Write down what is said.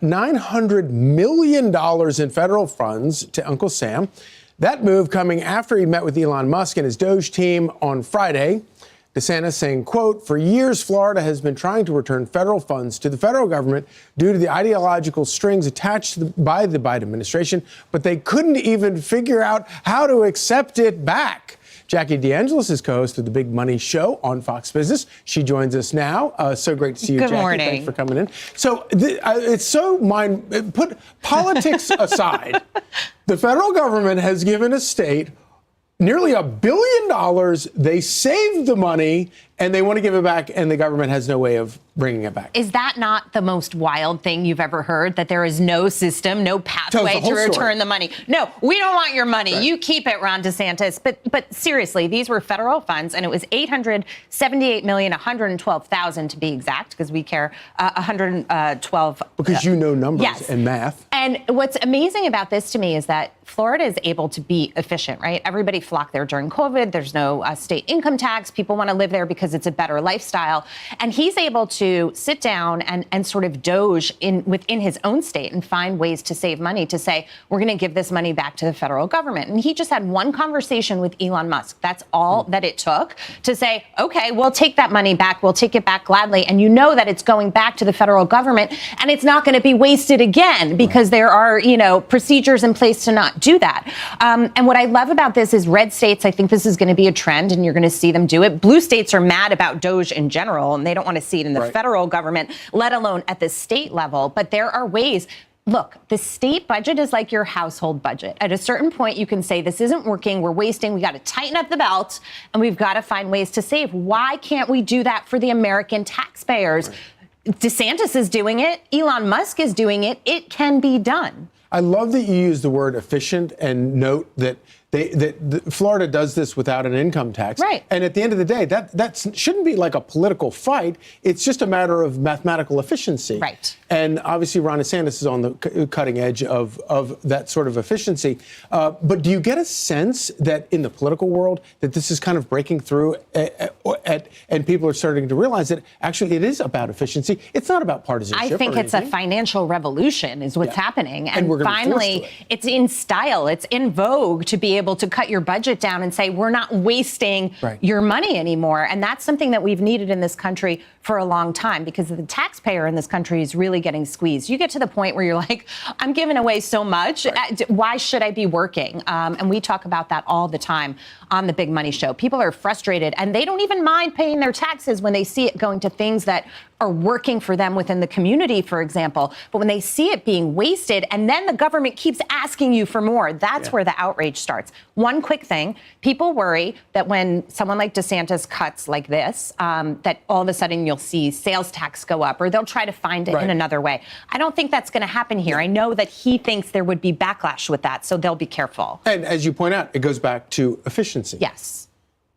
$900 million in federal funds to Uncle Sam. That move coming after he met with Elon Musk and his Doge team on Friday. DeSantis saying, quote, for years, Florida has been trying to return federal funds to the federal government due to the ideological strings attached by the Biden administration, but they couldn't even figure out how to accept it back. Jackie DeAngelis is co-host of the Big Money Show on Fox Business. She joins us now. So great to see you, Good Jackie. morning. Thanks for coming in. So it's so put politics aside. The federal government has given a state nearly $1 billion. They saved the money and they want to give it back, and the government has no way of bringing it back. Is that not the most wild thing you've ever heard? That there is no system, no pathway to return the money? No, we don't want your money. Right. You keep it, Ron DeSantis. But seriously, these were federal funds, and it was $878,112,000 to be exact, because we care 112. Because you know numbers yes. and math. And what's amazing about this to me is that Florida is able to be efficient, right? Everybody flocked there during COVID. There's no state income tax. People want to live there because it's a better lifestyle. And he's able to sit down and sort of doge within his own state and find ways to save money, to say, we're going to give this money back to the federal government. And he just had one conversation with Elon Musk. That's all that it took to say, OK, we'll take that money back. We'll take it back gladly. And you know that it's going back to the federal government, and it's not going to be wasted again, because there are, procedures in place to not do that. And what I love about this is red states, I think this is going to be a trend, and you're going to see them do it. Blue states are mad about Doge in general, and they don't want to see it in the federal government, let alone at the state level. But there are ways. Look, the state budget is like your household budget. At a certain point, you can say, this isn't working, we're wasting, we got to tighten up the belt, and we've got to find ways to save. Why can't we do that for the American taxpayers? DeSantis is doing it. Elon Musk is doing it. It can be done. I love that you use the word efficient and note that Florida does this without an income tax. Right. And at the end of the day, that shouldn't be like a political fight. It's just a matter of mathematical efficiency. Right. And obviously, Ron DeSantis is on the cutting edge of that sort of efficiency. But do you get a sense that in the political world that this is kind of breaking through and people are starting to realize that actually it is about efficiency? It's not about partisanship. I think it's a financial revolution is what's happening. And finally, it's in style. It's in vogue to be able to cut your budget down and say, we're not wasting your money anymore. And that's something that we've needed in this country for a long time, because the taxpayer in this country is really getting squeezed. You get to the point where you're like, I'm giving away so much. Why should I be working? And we talk about that all the time on the Big Money Show. People are frustrated, and they don't even mind paying their taxes when they see it going to things that are working for them within the community, for example. But when they see it being wasted, and then the government keeps asking you for more, that's where the outrage starts. One quick thing, people worry that when someone like DeSantis cuts like this, that all of a sudden you'll see sales tax go up, or they'll try to find it in another way. I don't think that's going to happen here. I know that he thinks there would be backlash with that, so they'll be careful. And as you point out, it goes back to efficiency. Yes.